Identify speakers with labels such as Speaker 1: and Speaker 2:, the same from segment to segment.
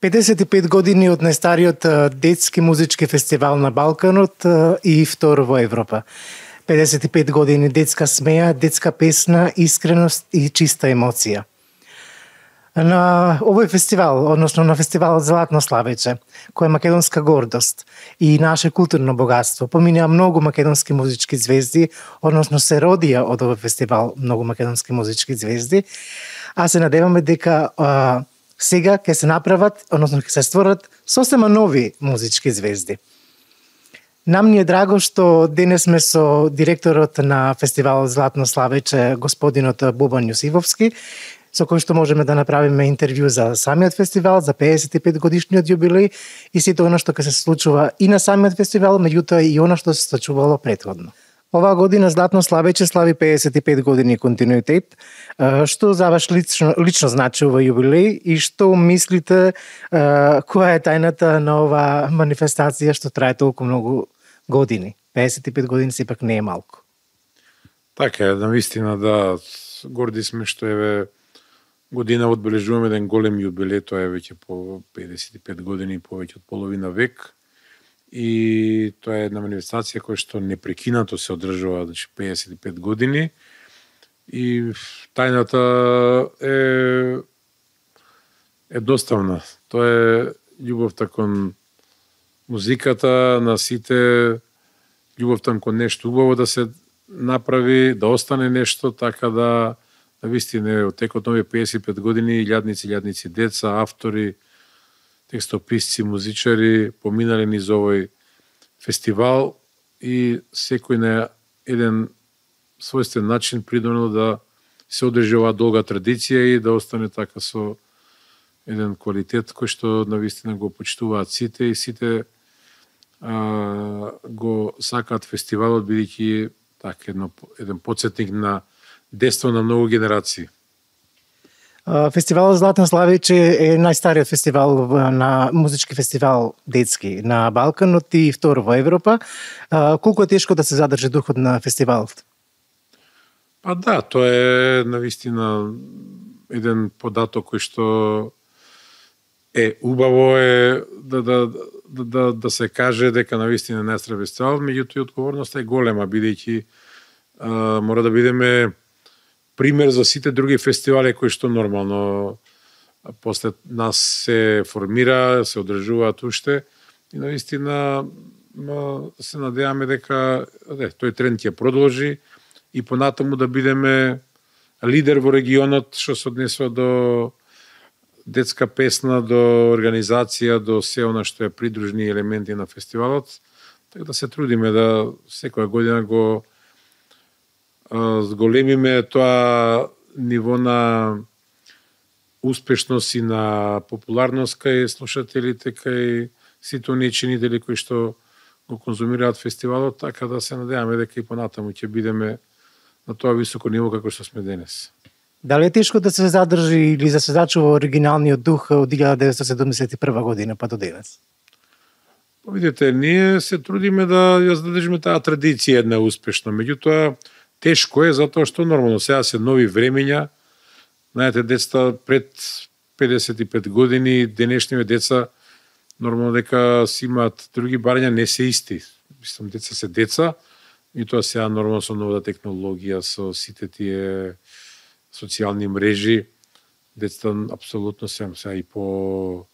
Speaker 1: 55 години од најстариот детски музички фестивал на Балканот и втор во Европа. 55 години детска смеја, детска песна, искреност и чиста емоција. На овој фестивал, односно на фестивалот Златно славече, кој е македонска гордост и наше културно богатство, поминаа многу македонски музички звезди, односно се родија од овој фестивал многу македонски музички звезди, а се надеваме дека сега ќе се направат, односно ќе се створат сосема нови музички звезди. Нам ни е драго што денес сме со директорот на фестивалот Златно славече, господинот Бобан Јосифовски, со кој што можеме да направиме интервју за самиот фестивал, за 55 годишниот јубилеј и сето она што ќе се случува и на самиот фестивал, меѓутоа и она што се случувало претходно. Оваа година Златно славече слави 55 години континуитет. Што за вас лично значи овој јубилеј и што мислите која е тајната на оваа манифестација што трае толку многу години? 55 години сепак не е малку.
Speaker 2: Така е, навистина да, горди сме што еве година одбележуваме еден голем јубилеј, тоа е веќе по 55 години, повеќе од половина век. И тоа е една манифестација која што непрекинато се одржува, значи 55 години. И тајната е едноставна. Тоа е љубовта кон музиката, на сите, љубовта кон нешто убаво да се направи, да остане нешто, така да навистина од текот на овие 55 години илјадници деца, автори, текстописци, музичари поминале низ овој фестивал и секој на еден својствен начин придонел да се одржи оваа долга традиција и да остане така со еден квалитет кој што навистина го почитуваат сите и сите го сакаат фестивалот, бидејќи така еден потсетник на детство на многу генерации.
Speaker 1: Фестивалот Златно славече е најстариот фестивал на музички фестивал детски на Балканот и втор во Европа. Колку е тешко да се задржи духот на фестивалот?
Speaker 2: Па да, тоа е навистина еден податок кој што е убаво е да се каже дека навистина најстар фестивал, меѓутоа одговорноста е голема, бидејќи мора да бидеме пример за сите други фестивали кои што нормално после нас се формира, се одржуваат уште и навистина се надеваме дека тој тренд ќе продолжи и понатаму да бидеме лидер во регионот што се однесува до детска песна, до организација, до се она што е придружни елементи на фестивалот, така да се трудиме да секоја година го зголемиме тоа ниво на успешност и на популарност кај слушателите, кај сите оние чинители кои што го конзумираат фестивалот, така да се надеваме дека и понатаму ќе бидеме на тоа високо ниво како што сме денес.
Speaker 1: Дали е тешко да се задржи или да се зачува оригиналниот дух од 1971 година па до денес?
Speaker 2: Видите, ние се трудиме да ја задржиме таа традиција една успешна, меѓутоа тешко е затоа што нормално сега се нови времења. Знаете, децата пред 55 години, денешните деца нормално дека си имаат други барања, не се исти. Мислам, деца се деца и тоа сега нормално со новата технологија, со сите тие социјални мрежи, децата апсолутно се сега и по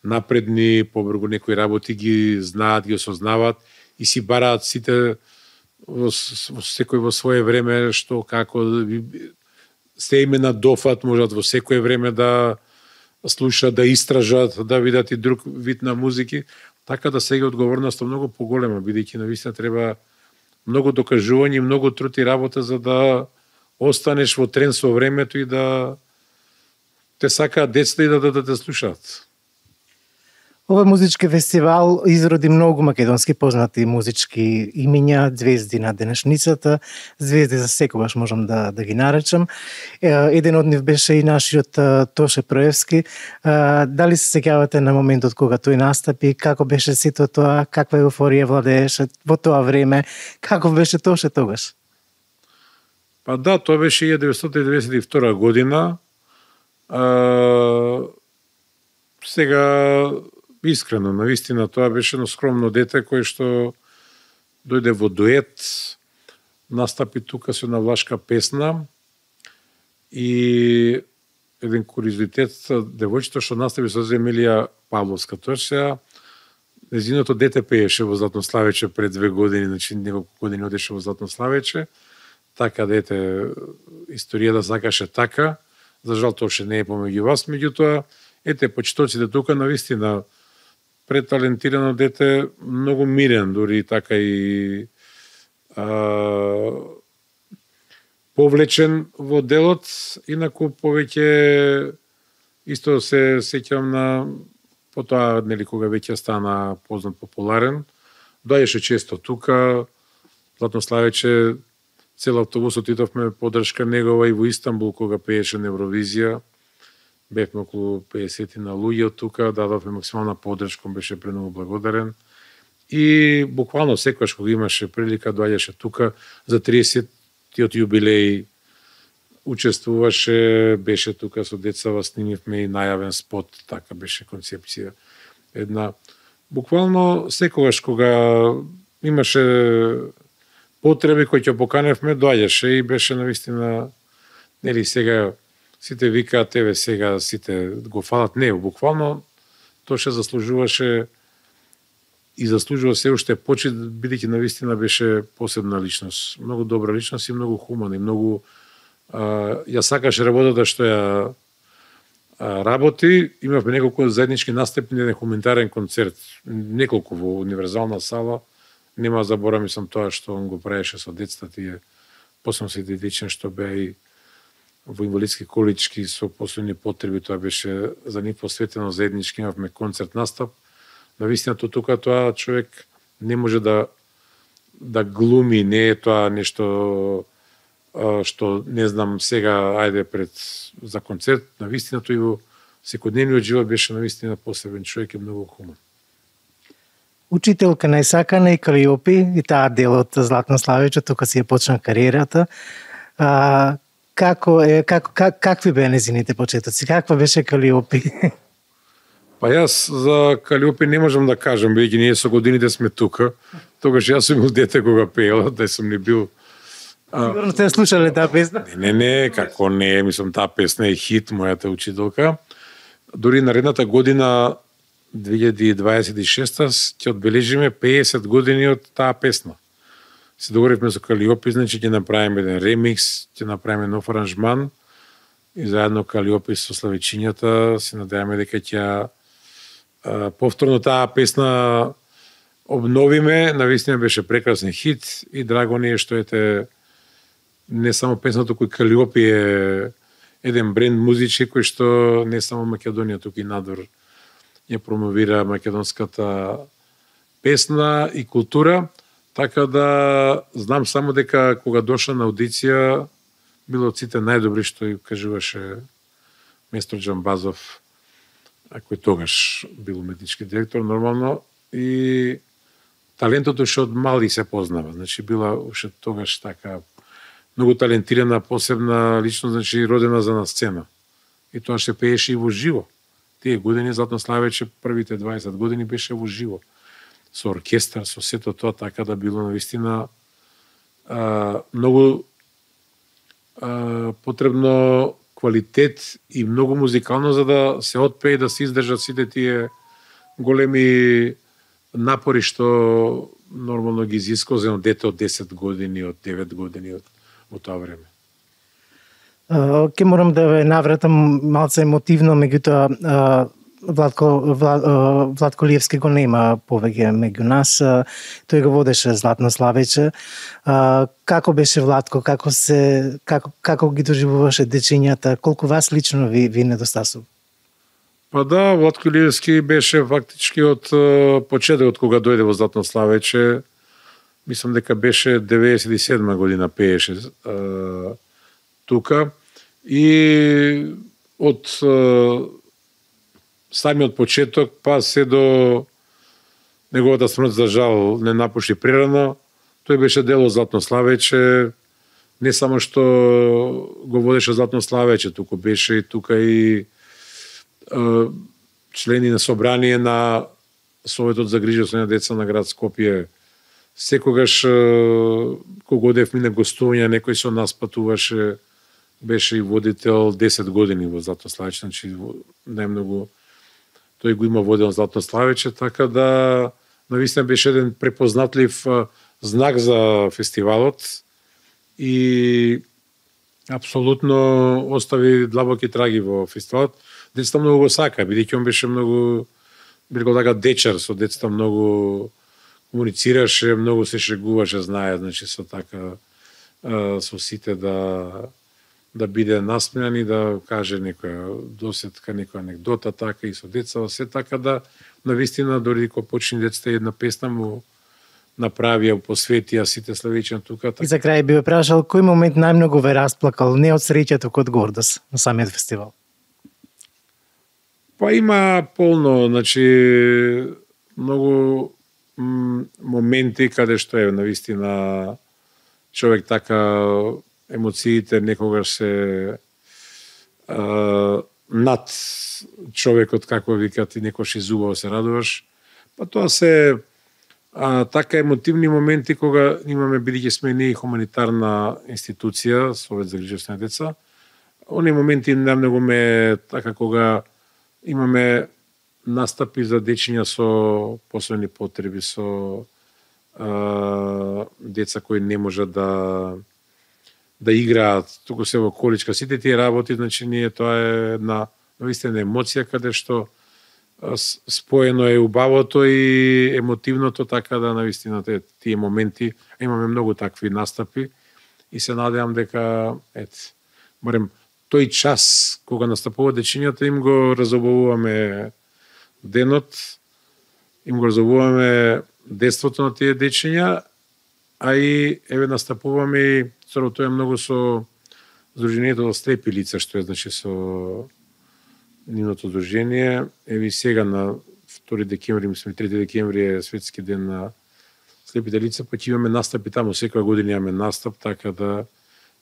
Speaker 2: напредни, побрзо некои работи ги знаат, ги осознаваат и си бараат сите секој во свое време, што како се име на дофат, можат во секое време да слушат, да истражат, да видат и друг вид на музики, така да сега одговорноста многу поголема, бидејќи навистина треба многу докажување, многу труд и работа за да останеш во тренд со времето и да те сакаат децата и да те слушаат.
Speaker 1: Овој музички фестивал изроди многу македонски познати музички имиња, звезди на денешницата, звезди за секогаш можам да ги наречам. Еден од нив беше и нашиот Тоше Проевски. Дали се сеќавате на моментот кога тој настапи, како беше сето тоа, каква еуфорија владееше во тоа време, како беше Тоше тогаш?
Speaker 2: Па да, тоа беше 1992 година. сега искрено, навистина тоа беше едно скромно дете кој што дојде во дует, настапи тука со една влашка песна и еден куризитет, девојчето што настапи со Емилија Павловска. Тоа сега незиното дете пееше во Златнославече пред 2 години, значи неколку години одеше во Златнославече. Така дете историјата сакаше така. За жал тоа ше не е помеѓу вас, меѓутоа ете почитоците тука навистина преталентирано дете, многу мирен, дури така и повлечен во делот, инаку повеќе исто се сеќавам на потоа нели кога веќе стана познат популарен, доаѓаше често тука, Златнославече, цел автобус отидовме поддршка негова и во Истанбул кога пееше на Евровизија. Бевме околу 50 на луѓе од тука, дадовме максимална поддршка, беше премногу благодарен. И буквално секогаш кога имаше прилика доаѓаше тука за 30-тиот јубилеј, учествуваше, беше тука со децава, снимивме и најавен спот, така беше концепција. Една буквално секогаш кога имаше потреби кои ќе поканевме, доаѓаше и беше навистина, нели сега сите викаат еве сега сите го фалат, не, буквално тоа ше заслужуваше и заслужува се уште почит, бидејќи навистина беше посебна личност, многу добра личност и многу хумана и многу ја сакаше работата што ја работи. Имавме неколку заеднички настапи на еден хуманитарен концерт, неколку во универзална сала. Нема заборавам сам тоа што он го правеше со децата, тие посебните дечиња што беа и во инвалидски колички со посебни потреби, тоа беше за нив посветено заеднички, имавме концерт настап. Навистина тука тоа човек не може да глуми, не е тоа нешто што не знам сега ајде пред за концерт, навистина тој во секојдневниот живот беше навистина посебен човек и многу хуман.
Speaker 1: Учителка најсакана и Калиопи, и таа дел од Златнославече, тука си ја почна кариерата. Какви беа незините почетоци? Каква беше Калиопи?
Speaker 2: Па јас за Калиопи не можам да кажам, бидејќи ние со годините сме тука. Тогаш јас сум бил дете кога пеела, да сум не бил.
Speaker 1: Сигурно сте слушале таа песна?
Speaker 2: Не, како не, мислам таа песна е хит, мојата учителка. Дури наредната година 2026 ќе одбележиме 50 години од таа песна. Се договоривме со Калиопи, значи ќе направиме еден ремикс, ќе направиме нов аранжман и заедно Калиопи со славичињата се надеваме дека ќе повторно таа песна обновиме. Навистина беше прекрасен хит и драго ни е што ете не само песната, кој Калиопи е еден бренд музички кој што не само Македонија, туку и надвор ја промовира македонската песна и култура, така да знам само дека кога дошла на аудиција било од сите најдобри што ја кажуваше местор Џамбазов, кој тогаш бил уметнички директор нормално, и талентот уште од мали се познава, значи била уште тогаш така многу талентирана, посебна личност, значи родена за на сцена. И тоа ще пееше и во живо. Тие години Златнославече, првите 20 години беше во живо. Со оркестар, со сето тоа, така да било навистина многу потребно квалитет и многу музикално за да се отпее и да се издржат сите тие големи напори што нормално ги изискува за едно дете од 10 години, од 9 години во тоа време.
Speaker 1: Ке морам да ве навратам малце емотивно, меѓутоа Владко Лиевски го нема повеќе меѓу нас. Тој го водеше Златнославече. Како беше Владко, како ги доживуваше дечињата, колку вас лично ви недостасува?
Speaker 2: Па да, Владко Лиевски беше фактички од почетокот кога дојде во Златнославече. Мислам дека беше 97 година пееше тука и од самиот почеток па се до неговата смрт, за жал не напушти прерано. Тој беше дел од Златнославече, не само што го водеше Златнославече, туку беше и тука и члени на собрание на Советот за грижа за деца на град Скопје. Секогаш кога одев ми на гостување, некој со нас патуваше, беше и водител 10 години во Златно Славиче, значи најмногу тој го има водел Златно Славиче, така да навистина беше еден препознатлив знак за фестивалот и апсолутно остави длабоки траги во фестивалот. Децата многу го сака, бидејќи он беше многу, би рекол така, дечар, со децата многу комуницираше, многу се шегуваше, знае, значи со така со сите да биде насмејан и да каже некоја досетка, некоја анекдота така и со деца, се така да навистина дори кога почни децата една песна му направија, посветија сите славичани тука.
Speaker 1: И за крај би ве прашал кој момент најмногу ве расплакал, не од среќа, туку од гордост на самиот фестивал?
Speaker 2: Па има полно, значи многу моменти каде што е навистина човек така емоциите некогаш се над човекот, како викат, и некојаш изубаво се радуваш. Па тоа се така емотивни моменти кога имаме, бидејќи сме ние хуманитарна институција, Совет за грижа на деца. Оние моменти најмногу ме така кога имаме настапи за дечиња со посебни потреби, со деца кои не можат да играат, туку се во количка. Сите тие работи, значи ние тоа е една навистина емоција каде што споено е убавото и емотивното, така да навистина тие моменти, имаме многу такви настапи и се надевам дека барем тој час кога настапува дечињата им го разобавуваме денот, им го разобавуваме детството на тие дечиња, а и настапуваме и тоа е многу со Сдруженијето Слепи лица, што е значи со нивното дружение. Сега на 2 декември, мислам 3 декември е светски ден на слепите лица, па ќе имаме настапи таму, секоја година имаме настап, така да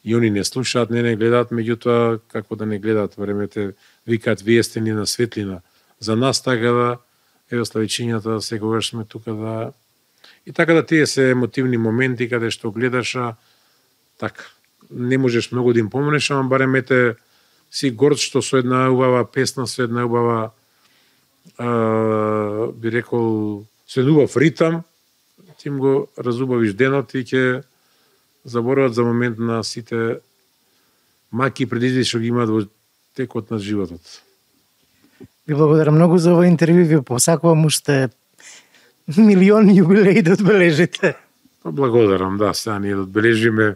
Speaker 2: и они не слушаат, не гледаат, меѓутоа како да не гледаат времете, викаат вие сте ни на светлина за нас, така да славичињата секогаш сме тука да и така да тие се емотивни моменти каде што гледаш, така не можеш многу да им помнеш, ама барем си горд што со една убава песна, со една убава би рекол со еден убав ритам, ти им го разубавиш денот и ќе заборават за момент на сите маки и предизвици што ги имаат во текот на животот.
Speaker 1: Ви благодарам многу за овој интервју, ви посакувам уште милиони јубилеи да одбележите.
Speaker 2: Благодарам, да, сега ние да одбележиме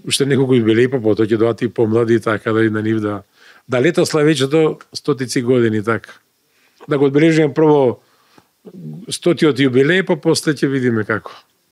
Speaker 2: уште неколку јубилеи, па потоа ќе доаѓаат и помлади, така да и на нив да лета славечето стотици години, така. Да го одбележиме прво 100-тиот јубилеј, па после ќе видиме како.